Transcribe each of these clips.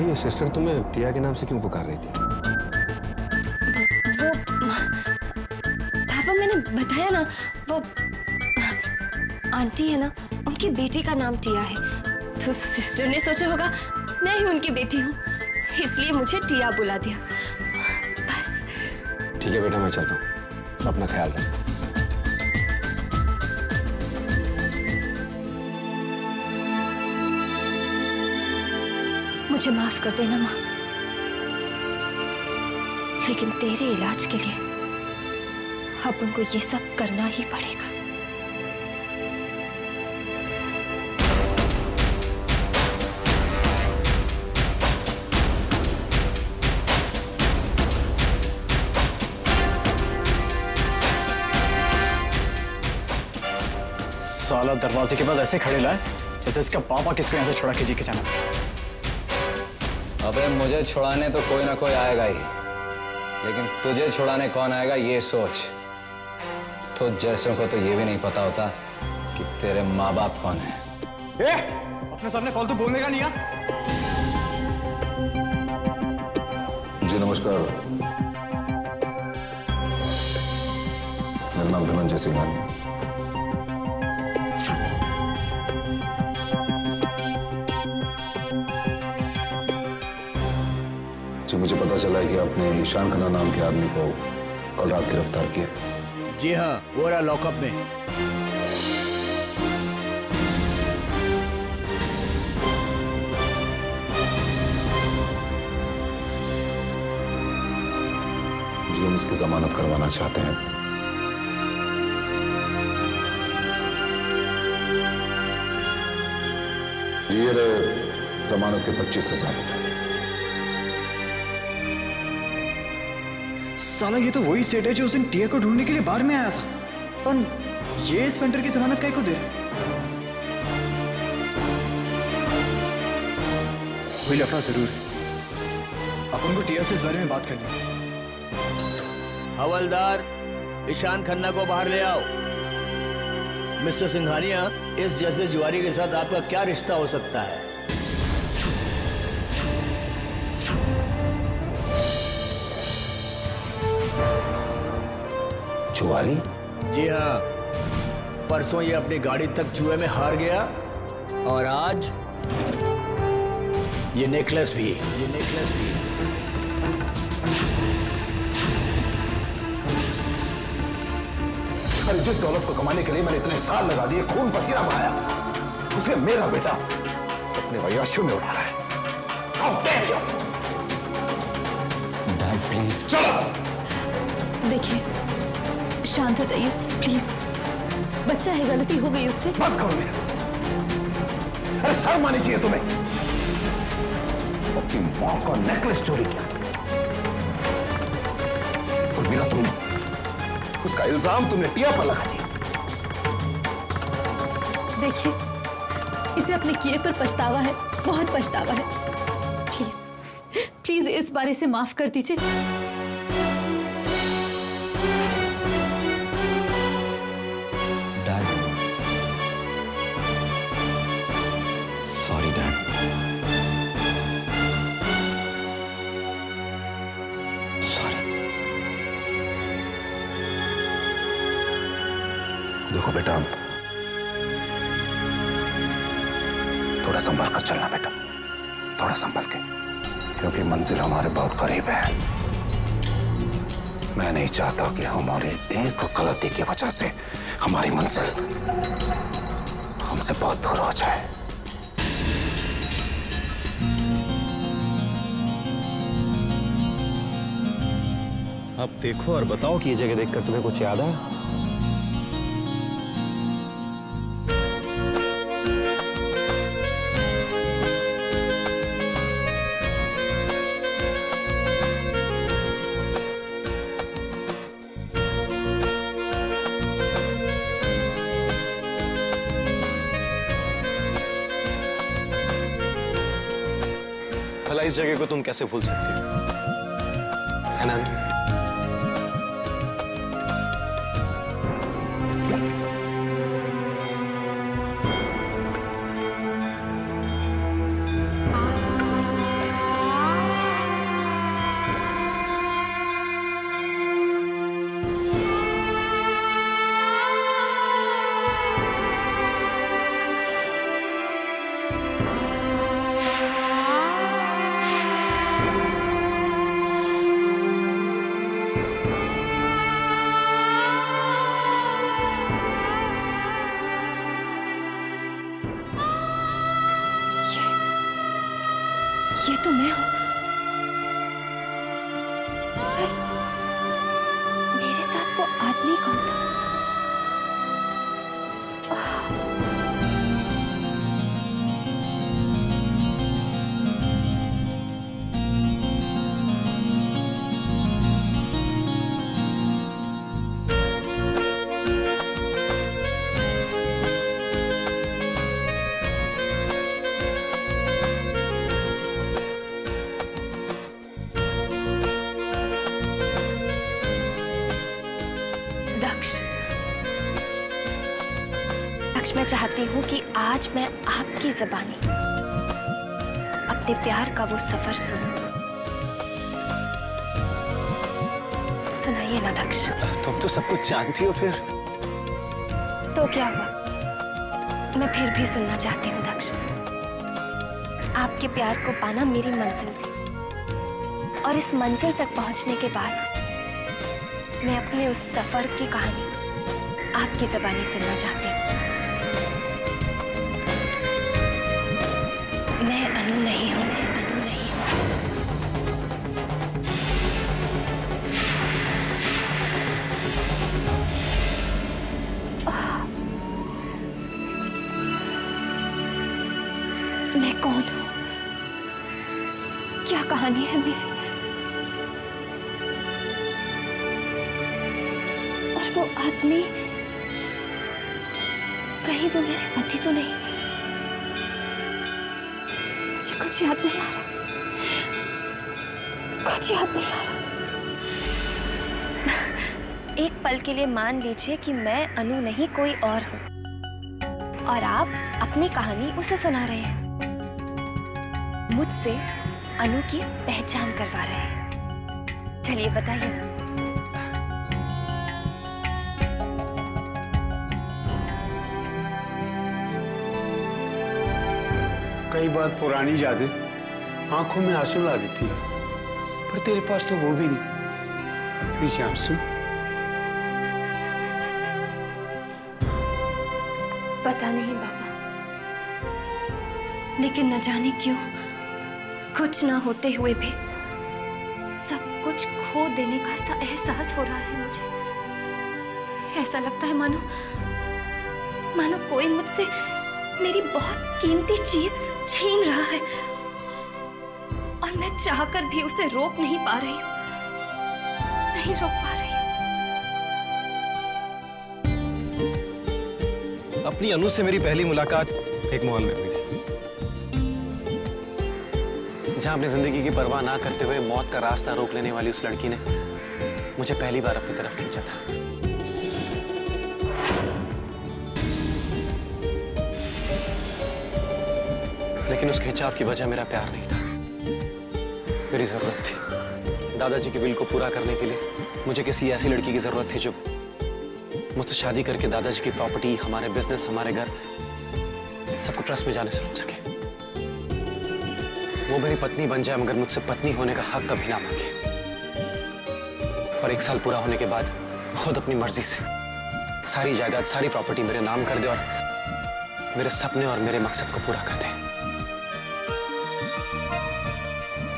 ये सिस्टर तुम्हें टिया के नाम से क्यों पुकार रही थी? वो पापा, मैंने बताया ना, वो आंटी है ना, उनकी बेटी का नाम टिया है, तो सिस्टर ने सोचा होगा मैं ही उनकी बेटी हूँ, इसलिए मुझे टिया बुला दिया, बस। ठीक है बेटा, मैं चलता हूँ, अपना ख्याल रख। मुझे माफ कर देना माँ, लेकिन तेरे इलाज के लिए अब उनको ये सब करना ही पड़ेगा। साला दरवाजे के पास ऐसे खड़े लाए जैसे इसका पापा किसको यहाँ से छुड़ा के जी के जाना। अबे मुझे छुड़ाने तो कोई ना कोई आएगा ही, लेकिन तुझे छुड़ाने कौन आएगा ये सोच। तो जैसों को तो ये भी नहीं पता होता कि तेरे माँ बाप कौन है। अपने सामने फालतू बोलने का नहीं है। जी नमस्कार, मेरा नाम धनंजय सिंह है। जी मुझे पता चला है कि आपने ईशान खन्ना नाम के आदमी को कल रात गिरफ्तार किया। जी हाँ, वो रहा लॉकअप में। जी हम इसकी जमानत करवाना चाहते हैं। जी ये जमानत के 25,000 रुपए। साला ये तो वही सेठ है जो उस दिन टिया को ढूंढने के लिए बाहर में आया था, पर ये इस वेंडर की जमानत काहे को दे रहे? कोई लफड़ा जरूर है, अपन को टिया से इस बारे में बात करनी है। हवलदार, ईशान खन्ना को बाहर ले आओ। मिस्टर सिंघानिया, इस जैसे जुआरी के साथ आपका क्या रिश्ता हो सकता है? जुआरी? जी हाँ, परसों ये अपनी गाड़ी तक जुए में हार गया और आज ये नेकलेस भी। अरे जिस दौलत को कमाने के लिए मैंने इतने साल लगा दिए, खून पसीना बहाया, उसे मेरा बेटा अपने अय्याशियों में उड़ा रहा है। How dare you? Dad please. चलो देखिए, शांत हो जाइए प्लीज, बच्चा है, गलती हो गई उससे। बस करो मेरा। अरे शर्म आनी चाहिए तुम्हें। अपनी मां का नेकलेस चोरी किया और मेरा तुम, उसका इल्जाम तुमने टिया पर लगा दिया। देखिए, इसे अपने किए पर पछतावा है, बहुत पछतावा है। प्लीज प्लीज इस बार इसे माफ कर दीजिए। Dad, sorry dad. सॉरी। देखो बेटा, थोड़ा संभल कर चलना बेटा, थोड़ा संभल के, क्योंकि मंजिल हमारे बहुत करीब है। मैं नहीं चाहता कि हमारी एक गलती की वजह से हमारी मंजिल हमसे बहुत दूर हो जाए। अब देखो और बताओ कि ये जगह देखकर तुम्हें कुछ याद है? भला इस जगह को तुम कैसे भूल सकती हो, है ना? ये तो मैं हूं, पर मेरे साथ वो आदमी कौन था? दक्ष, मैं चाहती हूँ कि आज मैं आपकी ज़बानी अपने प्यार का वो सफर सुनूं। सुनाइए ना दक्ष। तुम तो सब कुछ जानती हो फिर। तो क्या हुआ, मैं फिर भी सुनना चाहती हूँ दक्ष। आपके प्यार को पाना मेरी मंजिल थी, और इस मंजिल तक पहुंचने के बाद मैं अपने उस सफर की कहानी आपकी ज़बानी सुनना चाहती हूँ। मैं अनु नहीं हूँ, मैं अनु नहीं हूँ। मैं कौन हूँ? क्या कहानी है मेरी? और वो आदमी, कहीं वो मेरे पति तो नहीं? मुझे कुछ याद नहीं आ रहा, कुछ याद नहीं आ रहा। एक पल के लिए मान लीजिए कि मैं अनु नहीं कोई और हूँ, और आप अपनी कहानी उसे सुना रहे हैं, मुझसे अनु की पहचान करवा रहे हैं। चलिए बताइए ना। कई बार पुरानी यादें आंखों में आंसू ला देती है, पर तेरे पास तो वो भी नहीं। फिर से आंसू। पता नहीं बाबा, लेकिन न जाने क्यों कुछ ना होते हुए भी सब कुछ खो देने का सा एहसास हो रहा है मुझे। ऐसा लगता है मानो कोई मुझसे मेरी बहुत कीमती चीज छीन रहा है, और मैं चाहकर भी उसे रोक नहीं पा रही हूं, नहीं रोक पा रही हूं। अपनी अनु से मेरी पहली मुलाकात एक मॉल में हुई थी, जहां अपनी जिंदगी की परवाह ना करते हुए मौत का रास्ता रोक लेने वाली उस लड़की ने मुझे पहली बार अपनी तरफ खींचा था। लेकिन उस खिंचाव की वजह मेरा प्यार नहीं था, मेरी जरूरत थी। दादाजी के विल को पूरा करने के लिए मुझे किसी ऐसी लड़की की जरूरत थी जो मुझसे शादी करके दादाजी की प्रॉपर्टी, हमारे बिजनेस, हमारे घर सबको ट्रस्ट में जाने से रोक सके। वो मेरी पत्नी बन जाए, मगर मुझसे पत्नी होने का हक कभी ना मांगे। और 1 साल पूरा होने के बाद खुद अपनी मर्जी से सारी जायदाद, सारी प्रॉपर्टी मेरे नाम कर दे और मेरे सपने और मेरे मकसद को पूरा कर दे।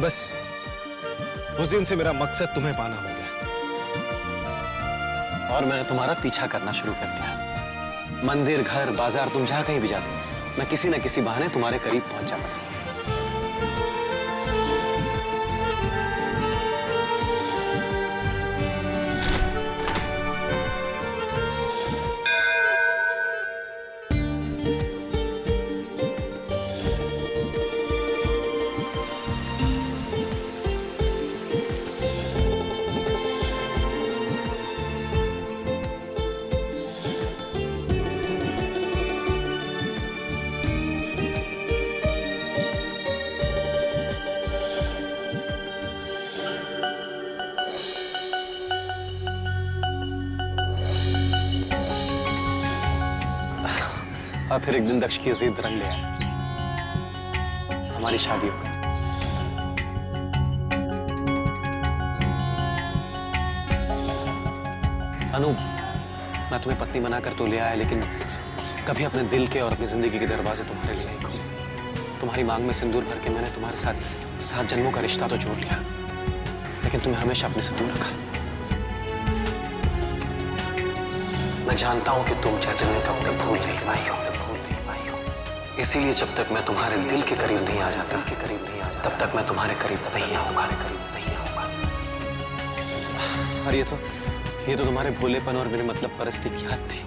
बस उस दिन से मेरा मकसद तुम्हें पाना हो गया, और मैंने तुम्हारा पीछा करना शुरू कर दिया। मंदिर, घर, बाजार, तुम जहां कहीं भी जाते, मैं किसी न किसी बहाने तुम्हारे करीब पहुंच जाता था। और फिर एक दिन दक्ष की जिद रंग ले आया, हमारी शादी हो गई। अनु, मैं तुम्हें पत्नी बनाकर तो ले आया, लेकिन कभी अपने दिल के और अपनी जिंदगी के दरवाजे तुम्हारे लिए नहीं खोले। तुम्हारी मांग में सिंदूर भर के मैंने तुम्हारे साथ 7 जन्मों का रिश्ता तो जोड़ लिया, लेकिन तुम्हें हमेशा अपने से दूर रखा। मैं जानता हूं कि तुम चैतन्य का मुझे भूल नहीं पाई हो। इसीलिए जब तक मैं तुम्हारे दिल के करीब नहीं आ जाता, तब तक मैं तुम्हारे करीब नहीं आऊंगा। और ये तो तुम्हारे भोलेपन और मेरे मतलब परस्ती की याद थी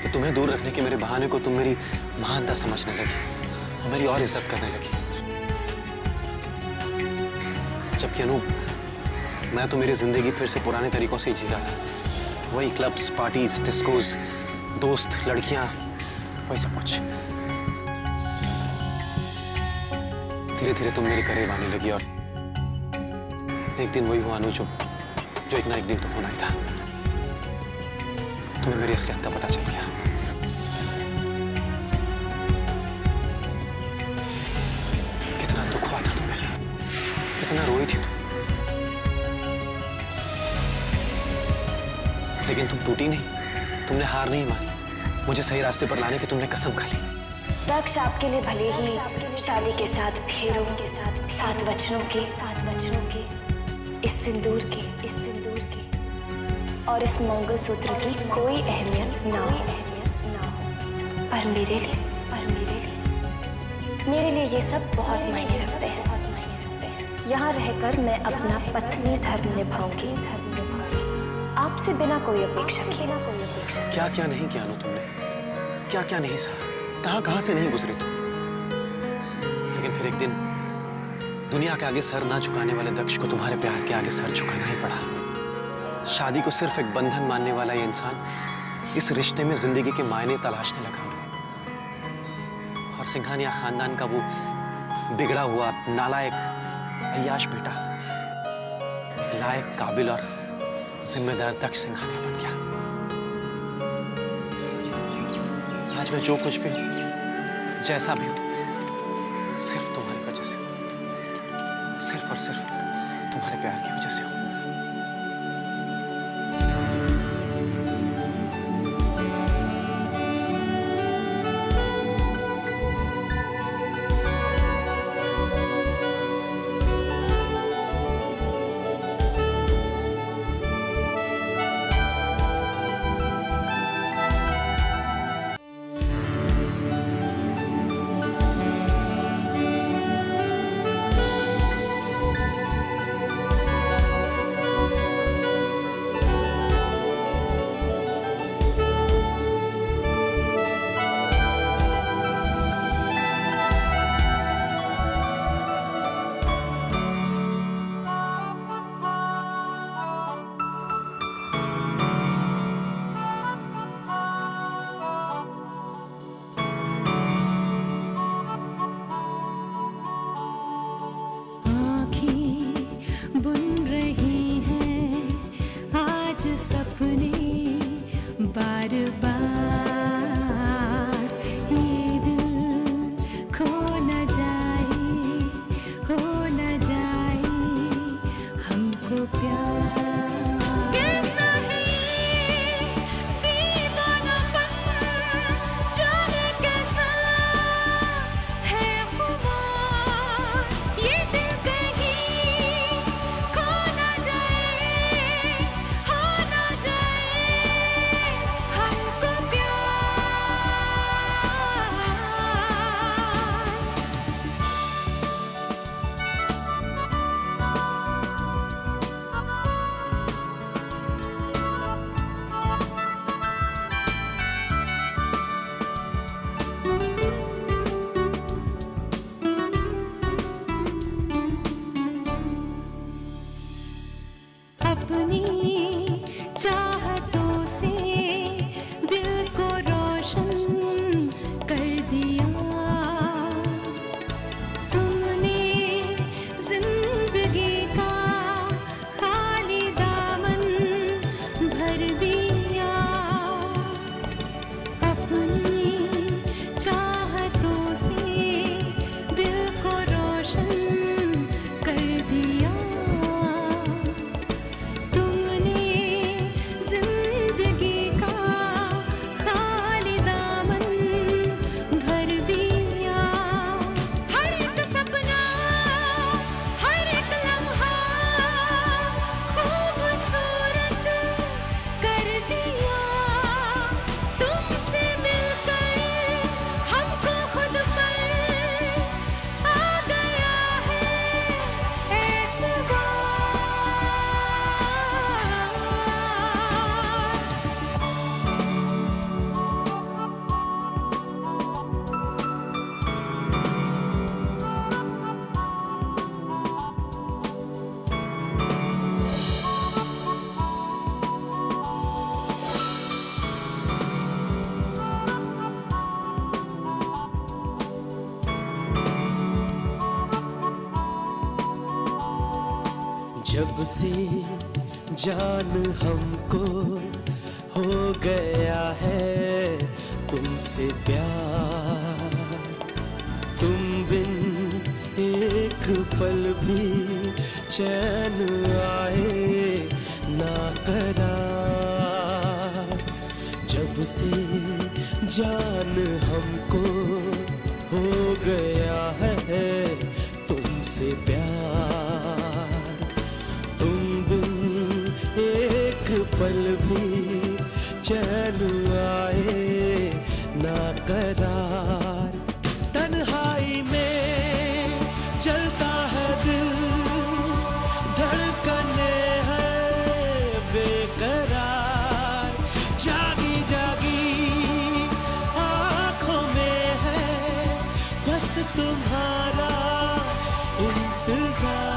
कि तुम्हें दूर रखने के मेरे बहाने को तुम मेरी महानता समझने लगी और मेरी और इज्जत करने लगी। जबकि अनूप, मैं तो मेरी जिंदगी फिर से पुराने तरीकों से जी रहा था। वही क्लब्स, पार्टीज, डिस्कोज, दोस्त, लड़कियां, वही सब कुछ। धीरे धीरे तुम मेरे करीब आने लगी और एक दिन वही हुआ अनु जो एक ना एक दिन तो होना ही था। तुम्हें मेरी असलियत का पता चल गया। कितना दुख हुआ था तुम्हें, कितना रोई थी तुम, लेकिन तुम टूटी नहीं, तुमने हार नहीं मानी। मुझे सही रास्ते पर लाने की तुमने कसम खा ली। दक्ष आपके लिए भले ही शादी के साथ फेरों के साथ 7 वचनों के इस सिंदूर के और इस मंगलसूत्र की कोई अहमियत ना हो, पर मेरे लिए ये सब बहुत मायने रखते हैं। यहाँ रहकर मैं अपना पत्नी धर्म निभाऊंगी, आपसे बिना कोई अपेक्षा किए। क्या क्या नहीं किया अनु तुमने, क्या क्या नहीं सहा, कहां से नहीं गुजरे तुम। लेकिन फिर एक दिन दुनिया के आगे सर ना झुकाने वाले दक्ष को तुम्हारे प्यार के आगे सर झुकाना ही पड़ा। शादी को सिर्फ एक बंधन मानने वाला ये इंसान इस रिश्ते में जिंदगी के मायने तलाशने लगा। और सिंघानिया खानदान का वो बिगड़ा हुआ नालायक अय्याश बेटा एक लायक, काबिल और जिम्मेदार दक्ष सिंघानिया बन गया। आज मैं जो कुछ भी हूं, जैसा भी हूं, सिर्फ तुम्हारी वजह से हूं, सिर्फ और सिर्फ तुम्हारे प्यार की वजह से हूं। जब से जान हमको हो गया है तुमसे प्यार, तुम बिन एक पल भी चैन आए ना करार। जब से जान हमको हो गया है तुमसे प्यार, तुम बिन एक पल भी चैन आए ना करार। तन्हाई में चलता है दिल, धड़कने हैं बेकरार। जागी जागी आँखों में है बस तुम्हारा इंतजार।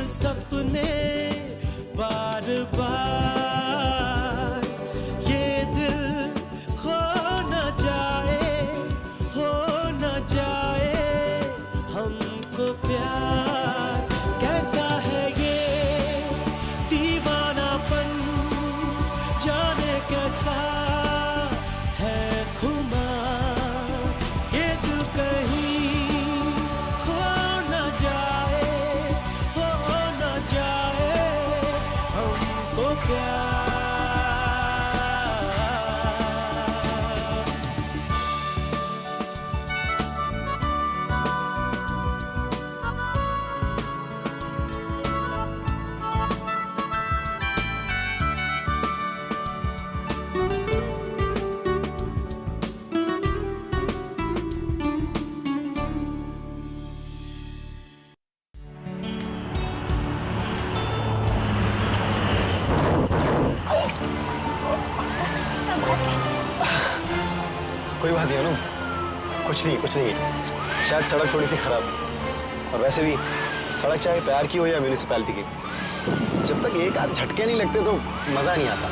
सपने बार बार, ये दिल खो न जाए, हो न जाए हमको प्यार। कैसा है ये दीवानापन, जाने कैसा है खुमार। ये दिल कहीं खो न जाए, कोई बात नहीं अनु, कुछ नहीं। शायद सड़क थोड़ी सी खराब थी, और वैसे भी सड़क चाहे प्यार की हो या म्यूनिसिपैलिटी की, जब तक एक आध झटके नहीं लगते तो मजा नहीं आता।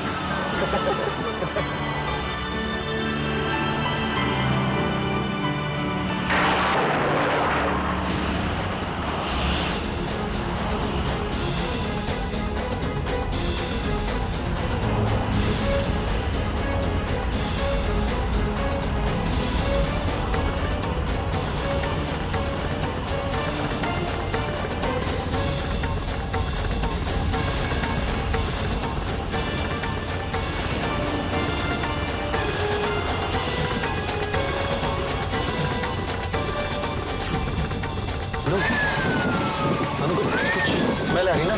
कुछ स्मेल आ रही ना?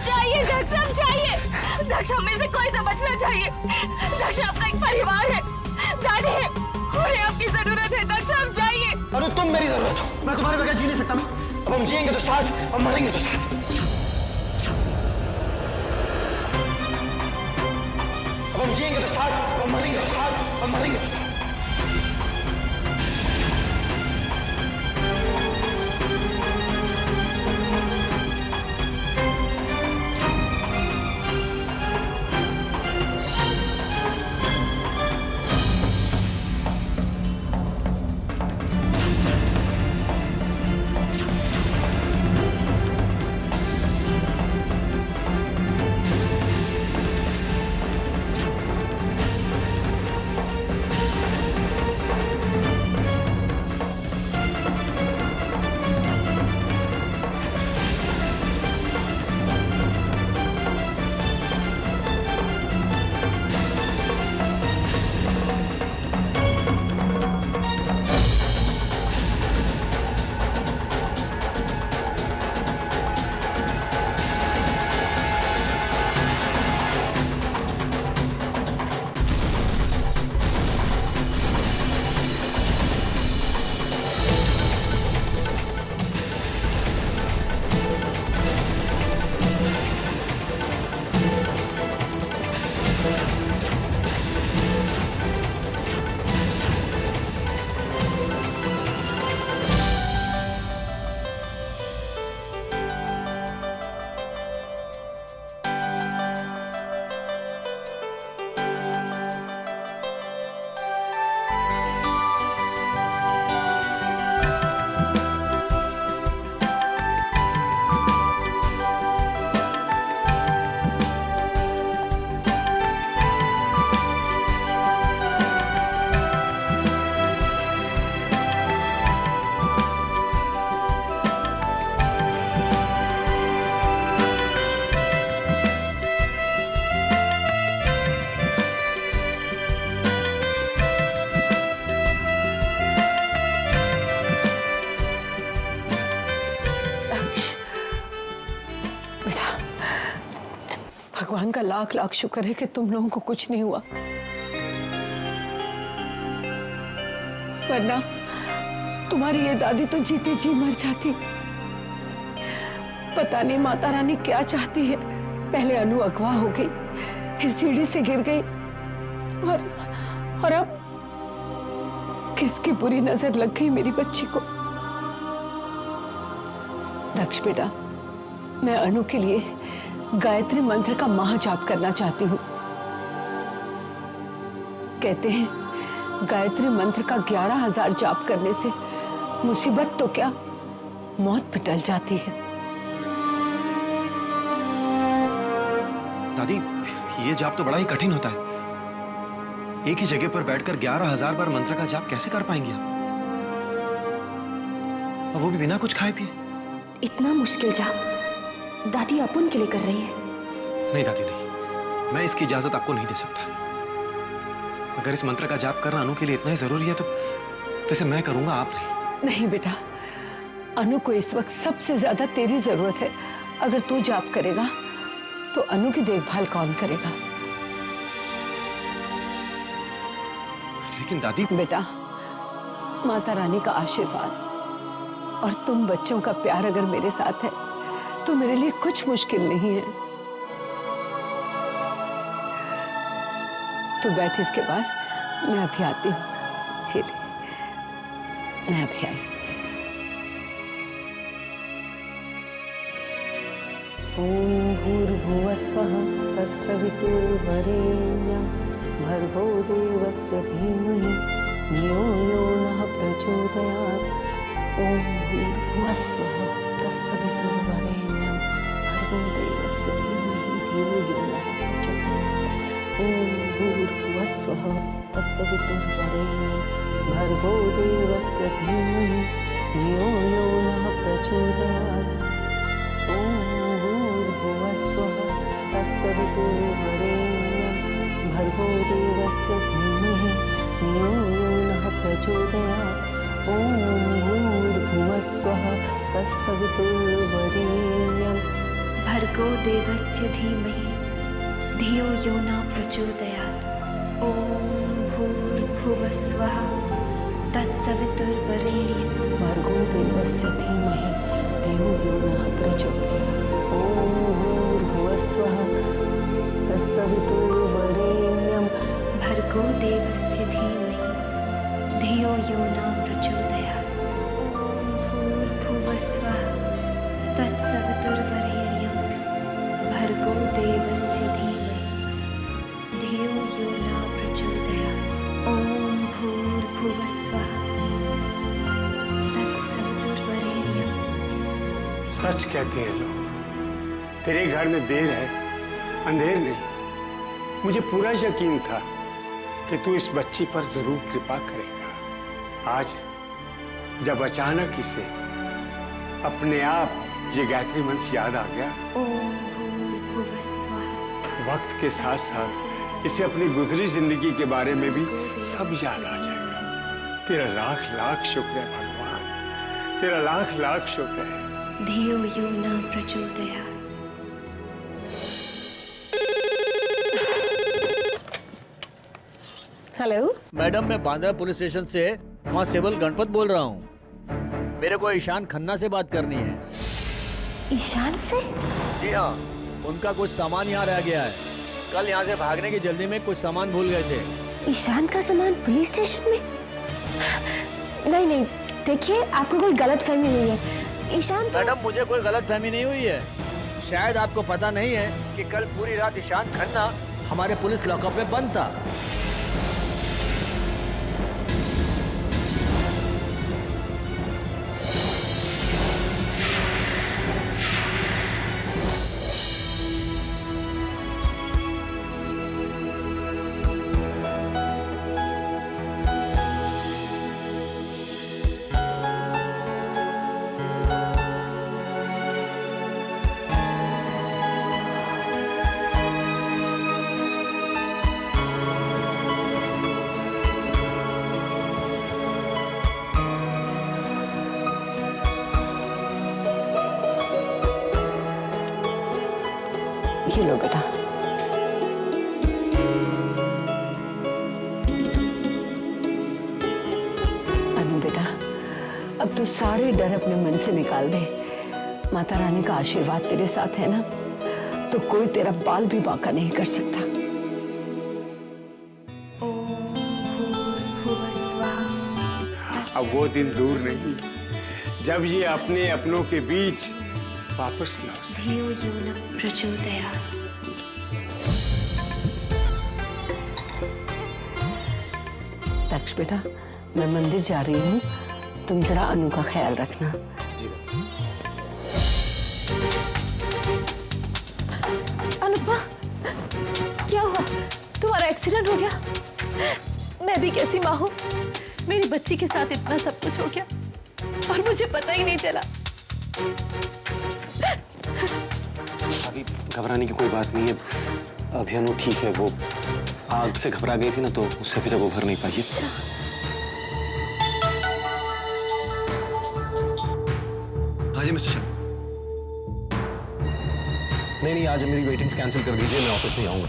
चाहिए दक्ष, चाहिए दक्ष, हमें से कोई तो बचना चाहिए। दक्ष आपका एक परिवार है, दादी है, और आपकी जरूरत है। दक्ष आप जाइए। अरे तुम मेरी जरूरत हो, मैं तुम्हारे बगैर जी नहीं सकता। मैं अब हम जिएंगे तो साथ, और मरेंगे तो साथ। अब हम जिएंगे तो साथ, और मरेंगे तो साथ, और मरेंगे तो साथ। भगवान का लाख लाख शुक्र है कि तुम लोगों को कुछ नहीं हुआ, वरना तुम्हारी ये दादी तो जीते जी मर जाती। पता नहीं माता रानी क्या चाहती है। पहले अनु अगवा हो गई, फिर सीढ़ी से गिर गई, और अब किसकी बुरी नजर लग गई मेरी बच्ची को। दक्ष बेटा, मैं अनु के लिए गायत्री मंत्र का महाजाप करना चाहती हूँ। कहते हैं गायत्री मंत्र का 11,000 जाप करने से मुसीबत तो क्या, मौत भी टल जाती है। दादी, ये जाप तो बड़ा ही कठिन होता है। एक ही जगह पर बैठकर 11,000 बार मंत्र का जाप कैसे कर पाएंगे आप? और वो भी बिना कुछ खाए पिए। इतना मुश्किल जाप दादी अपन के लिए कर रही है। नहीं दादी नहीं, मैं इसकी इजाजत आपको नहीं दे सकता। अगर इस मंत्र का जाप करना अनु के लिए इतना ही जरूरी है तो इसे मैं करूंगा, आप नहीं। नहीं बेटा, अनु को इस वक्त सबसे ज्यादा तेरी जरूरत है। अगर तू जाप करेगा तो अनु की देखभाल कौन करेगा? लेकिन दादी। बेटा, माता रानी का आशीर्वाद और तुम बच्चों का प्यार अगर मेरे साथ है तो मेरे लिए कुछ मुश्किल नहीं है। तू बैठ इसके पास, मैं अभी आती हूँ। चलिए, मैं अभी आई। ओम भूर्भुवस्वः तत्सवितुर्वरेण्यं भर्गो देवस्य धीमहि धियो यो नः प्रचोदयात्। ओम भूर्भुवस्वः तत्सवितुर्वरेण्यं भर्गो देवस्य धीमहि धियो यो नः प्रचोदयात्। ओम भूर्भुवस्वः तत्सवितुर्वरेण्यं भर्गो देवस्य धीमहि धियो यो नः प्रचोदयात्। ओम भूर्भुवस्वः तत्सवितुर्वरेण्यं भर्गो देवस्य धीमहि धियो यो नः प्रचोदयात्। ओम भूर्भुवस्वः तत्सवितुर्वरेण्यं भर्गो देवस्य धीमहि धियो यो नः प्रचोदयात्। ओम भूर्भुवस्वः तत्सवितुर्वरेण्यं भर्गो देवस्य धीमहि धियो यो नः प्रचोदयात्। ओम भूर्भुवस्वः तत्सवितुर्वरेण्यं भर्गो देवस्य धीमहि धियो यो नः प्रचोदयात्। ओम भूर्भुवस्वः तत्सवितुर्वरेण्यं भर्गो देवस्य धीमहि धियो यो नः प्रचोदयात्। ओम भूर्भुवस्वः तत्सवितुर्वरेण्यं। सच कहते हैं लोग, तेरे घर में देर है, अंधेर नहीं। मुझे पूरा यकीन था कि तू इस बच्ची पर जरूर कृपा करेगा। आज जब अचानक इसे अपने आप ये गायत्री मंत्र याद आ गया, ओम भूर्भुवस्वः। वक्त के साथ साथ इसे अपनी गुजरी जिंदगी के बारे में भी सब याद आ जाएगा। तेरा लाख लाख शुक्र है भगवान, तेरा लाख लाख शुक्र है। धियो यो नः प्रचोदयात्। हेलो मैडम, मैं बांद्रा पुलिस स्टेशन से कांस्टेबल गणपत बोल रहा हूँ। मेरे को ईशान खन्ना से बात करनी है। ईशान से? जी हाँ, उनका कुछ सामान यहाँ रह गया है। कल यहाँ से भागने की जल्दी में कुछ सामान भूल गए थे। ईशान का सामान पुलिस स्टेशन में? नहीं नहीं, देखिए आपको कोई गलतफहमी हुई है। ईशान तो... मैडम, मुझे कोई गलतफहमी नहीं हुई है। शायद आपको पता नहीं है कि कल पूरी रात ईशान खन्ना हमारे पुलिस लॉकअप में बंद था। ये लो बेटा। अब तू सारे डर अपने मन से निकाल दे। माता रानी का आशीर्वाद तेरे साथ है ना, तो कोई तेरा बाल भी बांका नहीं कर सकता। अब वो दिन दूर नहीं जब ये अपने अपनों के बीच वापस लौट सके। दक्ष बेटा, मैं मंदिर जा रही हूँ, तुम जरा अनु का ख्याल रखना। अनुपमा, क्या हुआ? तुम्हारा एक्सीडेंट हो गया? मैं भी कैसी माँ हूँ, मेरी बच्ची के साथ इतना सब कुछ हो गया और मुझे पता ही नहीं चला। अभी घबराने की कोई बात नहीं है, अभी अनु ठीक है। वो आग से घबरा गई थी ना, तो उससे अभी तक उभर नहीं पाई। हाँ जी मिस्टर शर्मा। नहीं, आज मेरी वेटिंग्स कैंसिल कर दीजिए, मैं ऑफिस नहीं आऊंगा।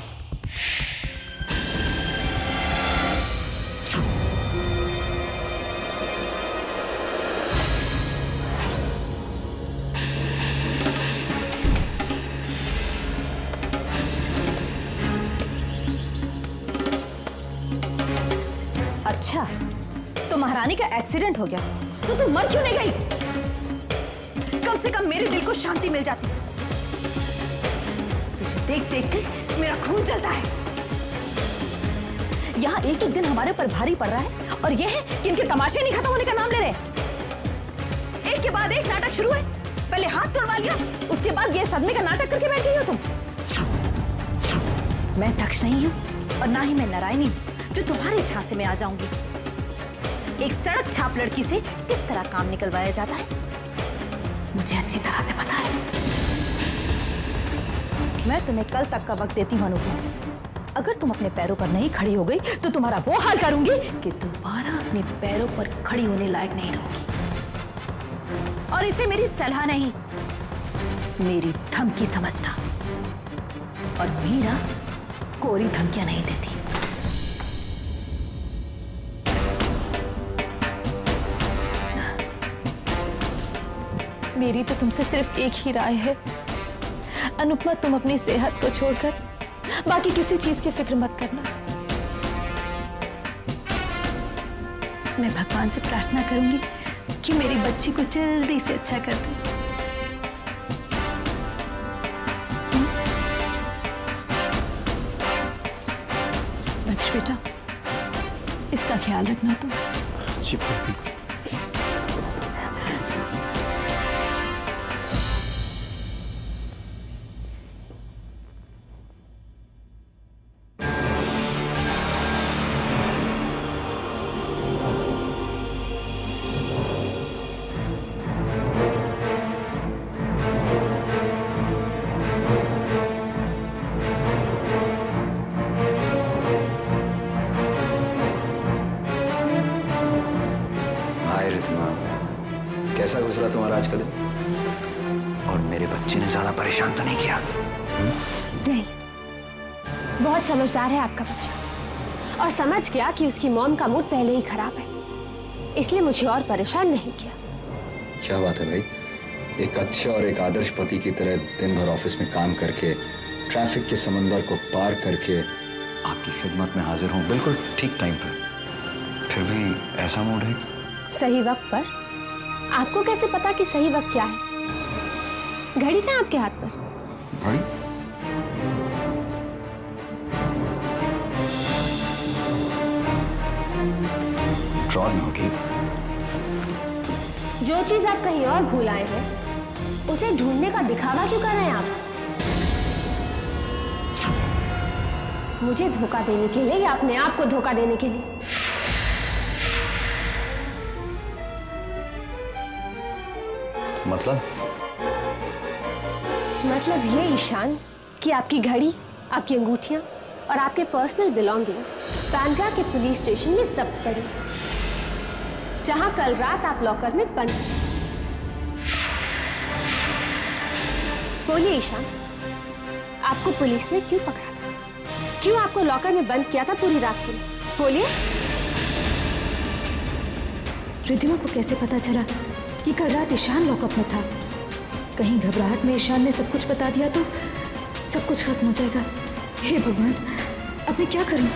अच्छा, तो महारानी का एक्सीडेंट हो गया तो तुम मर क्यों नहीं गई? कम से कम मेरे दिल को शांति मिल जाती। तुझे देख देख के मेरा खून चलता है। यहाँ एक एक दिन हमारे ऊपर भारी पड़ रहा है और यह है कि इनके तमाशे नहीं खत्म होने का नाम ले रहे। एक के बाद एक नाटक शुरू है। पहले हाथ तोड़वा लिया, उसके बाद ये सदमे का नाटक करके बैठ गई हो तुम। मैं दक्ष नहीं हूं और ना ही मैं नारायणी हूं जो तुम्हारे झांसे में आ जाऊंगी। एक सड़क छाप लड़की से किस तरह काम निकलवाया जाता है मुझे अच्छी तरह से पता है। मैं तुम्हें कल तक का वक्त देती हूं अनुपमा। अगर तुम अपने पैरों पर नहीं खड़ी हो गई तो तुम्हारा वो हाल करूंगी कि दोबारा अपने पैरों पर खड़ी होने लायक नहीं रहोगी। और इसे मेरी सलाह नहीं, मेरी धमकी समझना। और मीरा कोरी धमकियां नहीं देती। मेरी तो तुमसे सिर्फ एक ही राय है, अनुपमा, तुम अपनी सेहत को छोड़कर बाकी किसी चीज की फिक्र मत करना। मैं भगवान से प्रार्थना करूंगी कि मेरी बच्ची को जल्दी से अच्छा कर दे। दक्ष बेटा, इसका ख्याल रखना तो। जी बिल्कुल। कैसा गुजरा तुम्हारा आज का दिन? और मेरे बच्चे ने ज्यादा परेशान तो नहीं किया? नहीं, बहुत समझदार है आपका बच्चा और समझ गया कि उसकी मॉम का मूड पहले ही खराब है, इसलिए मुझे और परेशान नहीं किया। क्या बात है भाई, एक अच्छे और एक आदर्श पति की तरह दिन भर ऑफिस में काम करके ट्रैफिक के समंदर को पार करके आपकी खिदमत में हाजिर हूँ बिल्कुल ठीक टाइम पर, फिर भी ऐसा मूड है। सही वक्त पर? आपको कैसे पता कि सही वक्त क्या है? घड़ी था आपके हाथ पर? घड़ी? ड्रॉर में होगी। जो चीज आप कहीं और भूल आए हैं उसे ढूंढने का दिखावा क्यों कर रहे हैं आप? मुझे धोखा देने के लिए या अपने आप को धोखा देने के लिए? मतलब ये ईशान कि आपकी घड़ी, आपकी अंगूठियां और आपके पर्सनल बिलोंगिंग्स बैंड्रा के पुलिस स्टेशन में जब्त पड़ी, जहां कल रात आप लॉकर में बंद। बोलिए ईशान, आपको पुलिस ने क्यों पकड़ा था? क्यों आपको लॉकर में बंद किया था पूरी रात के लिए? बोलिए। रिद्धिमा को कैसे पता चला कि कल रात ईशान लॉकअप में था? कहीं घबराहट में ईशान ने सब कुछ बता दिया तो सब कुछ खत्म हो जाएगा। हे भगवान, अब मैं क्या करूं?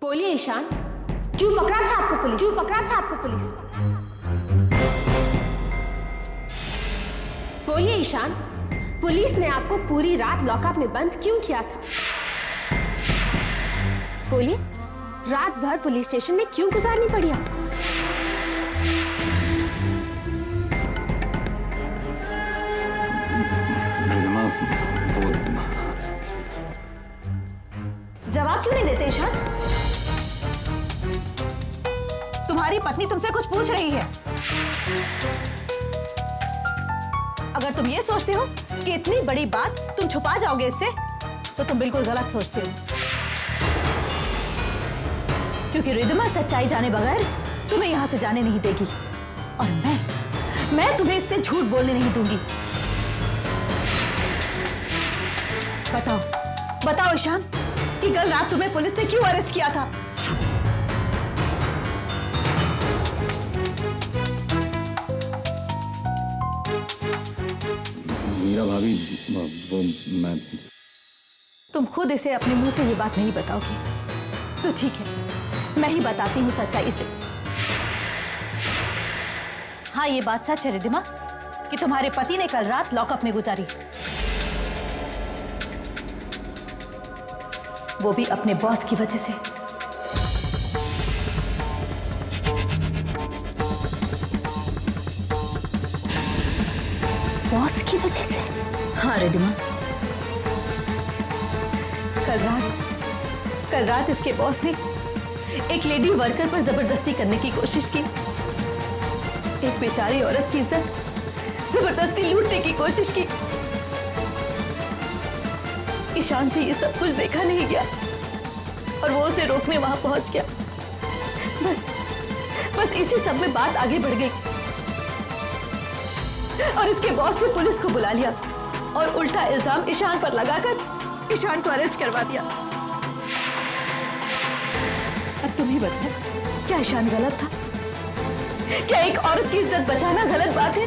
बोलिए ईशान, क्यों पकड़ा था आपको पुलिस? क्यों पकड़ा था आपको पुलिस? बोलिए ईशान, पुलिस ने आपको पूरी रात लॉकअप में बंद क्यों किया था? बोलिए, रात भर पुलिस स्टेशन में क्यों गुजारनी पड़ी आपको? जवाब क्यों नहीं देते ईशान? तुम्हारी पत्नी तुमसे कुछ पूछ रही है। अगर तुम ये सोचते हो कि इतनी बड़ी बात तुम छुपा जाओगे इससे, तो तुम बिल्कुल गलत सोचते हो। क्योंकि रिद्धिमा सच्चाई जाने बगैर तुम्हें यहां से जाने नहीं देगी, और मैं तुम्हें इससे झूठ बोलने नहीं दूंगी। बताओ ईशान कि कल रात तुम्हें पुलिस ने क्यों अरेस्ट किया था? मीरा भाभी, वो मैं तुम खुद इसे अपने मुंह से ये बात नहीं बताओगी तो ठीक है, मैं ही बताती हूँ सच्चाई से। हाँ, ये बात सच है रिद्धिमा कि तुम्हारे पति ने कल रात लॉकअप में गुजारी, वो भी अपने बॉस की वजह से। बॉस की वजह से? हाँ रिद्धिमा, कल रात इसके बॉस ने एक लेडी वर्कर पर जबरदस्ती करने की कोशिश की, एक बेचारी औरत की इज्जत जबरदस्ती लूटने की कोशिश की। ईशान से ये सब कुछ देखा नहीं गया और वो उसे रोकने वहां पहुंच गया। बस इसी सब में बात आगे बढ़ गई और इसके बॉस ने पुलिस को बुला लिया और उल्टा इल्जाम ईशान पर लगाकर ईशान को अरेस्ट करवा दिया। अब तुम ही बताओ, क्या ईशान गलत था? क्या एक औरत की इज्जत बचाना गलत बात है?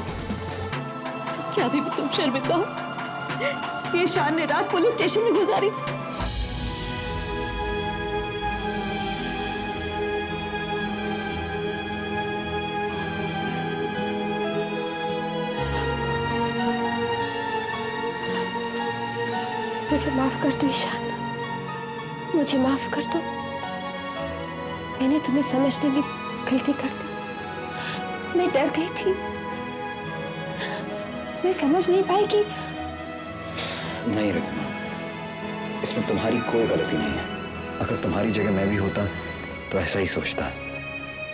क्या अभी भी तुम शर्मिंदा हो कि ईशान ने रात पुलिस स्टेशन में गुजारी? मुझे माफ कर दो ईशान, मुझे माफ कर दो। मैंने तुम्हें समझने में गलती कर दी। मैं डर गई थी, मैं समझ नहीं पाई कि नहीं रिद्धिमा, इसमें तुम्हारी कोई गलती नहीं है। अगर तुम्हारी जगह मैं भी होता तो ऐसा ही सोचता,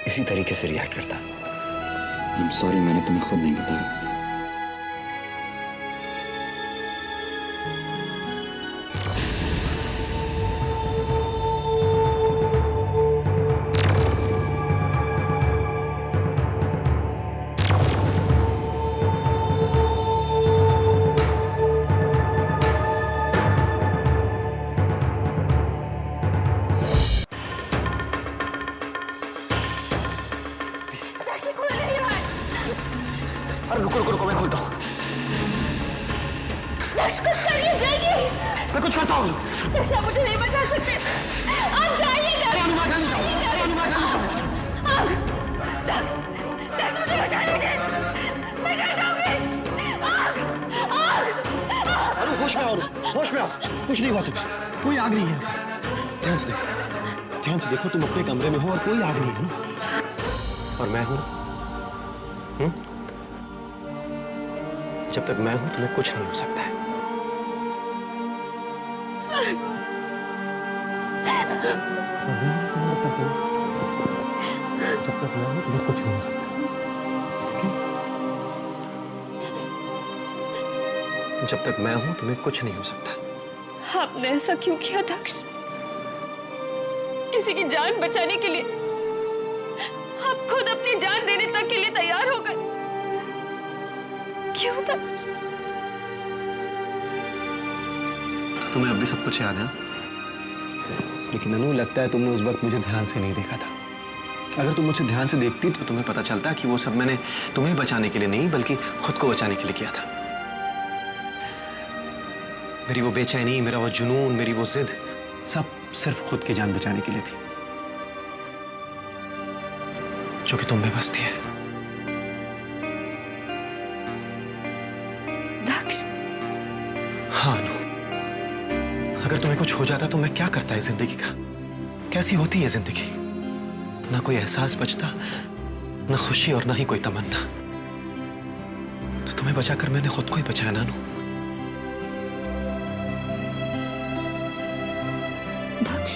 इसी तरीके से रिएक्ट करता। आई एम सॉरी, मैंने तुम्हें खुद नहीं बताया। अरे रुको रुको रुको, मैं खोलता हूँ। कुछ करिए, जाइए। मैं कुछ करता हूँ। रक्षा मुझे नहीं बचा सकते, आप जाइएगा। अनुमान करनी चाहिए, अनुमान करनी चाहिए। मुझे बचा लीजिए, मैं चल जाऊंगी। अरे होश में आओ, होश में आओ। कुछ नहीं हुआ तुम्हें, कोई आग नहीं है। ध्यान से देखो, ध्यान से देखो, तुम अपने कमरे में हो और कोई आग नहीं है ना। और मैं हूं, जब तक मैं हूं तुम्हें कुछ नहीं हो सकता है। जब तक मैं हूं तुम्हें कुछ नहीं हो सकता। जब तक मैं हूं तुम्हें कुछ नहीं हो सकता। आपने ऐसा क्यों किया दक्ष? किसी की जान बचाने के लिए आप खुद अपनी जान देने तक के लिए तैयार हो गए। क्यों दक्ष? तुम्हें अब भी सब कुछ याद है? लेकिन अनु, लगता है तुमने उस वक्त मुझे ध्यान से नहीं देखा था। अगर तुम मुझे ध्यान से देखती तो तुम्हें पता चलता कि वो सब मैंने तुम्हें बचाने के लिए नहीं बल्कि खुद को बचाने के लिए किया था। मेरी वो बेचैनी, मेरा वो जुनून, मेरी वो जिद, सब सिर्फ खुद की जान बचाने के लिए थी, जो कि तुम में बसती है। दक्ष। हाँ अनु, अगर तुम्हें कुछ हो जाता तो मैं क्या करता है जिंदगी का? कैसी होती है जिंदगी? ना कोई एहसास बचता, ना खुशी और ना ही कोई तमन्ना। तो तुम्हें बचाकर मैंने खुद को ही बचाया ना अनु। दक्ष,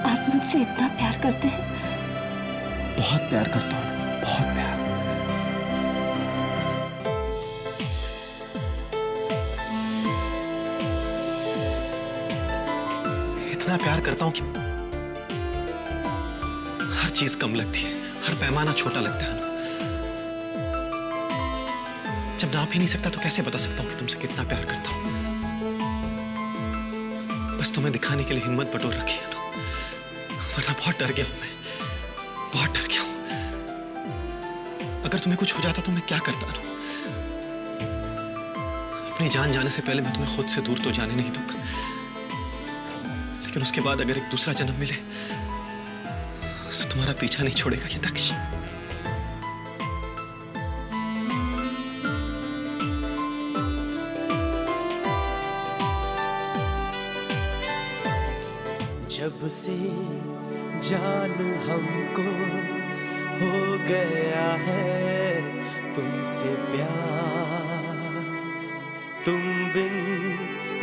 आप मुझसे इतना प्यार करते हैं? बहुत प्यार करता हूं, बहुत प्यार। इतना प्यार करता हूं कि हर चीज कम लगती है, हर पैमाना छोटा लगता है। जब नाप ही नहीं सकता तो कैसे बता सकता हूं कि तुमसे कितना प्यार करता हूं? बस तुम्हें दिखाने के लिए हिम्मत बटोर रखी है ना, वरना बहुत डर गया हूं मैं, बहुत डर गया हूं। अगर तुम्हें कुछ हो जाता तो मैं क्या करता ना? अपनी जान जाने से पहले मैं तुम्हें खुद से दूर तो जाने नहीं दूंगा, लेकिन उसके बाद अगर एक दूसरा जन्म मिले तो तुम्हारा पीछा नहीं छोड़ेगा ये दक्ष। जब से जानू हमको हो गया है तुमसे प्यार, तुम बिन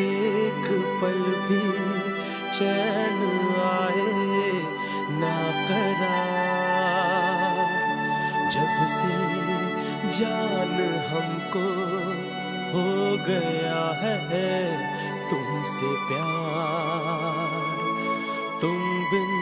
एक पल भी चैन आए ना करार। जब से जान हमको हो गया है तुमसे प्यार, तुम बिन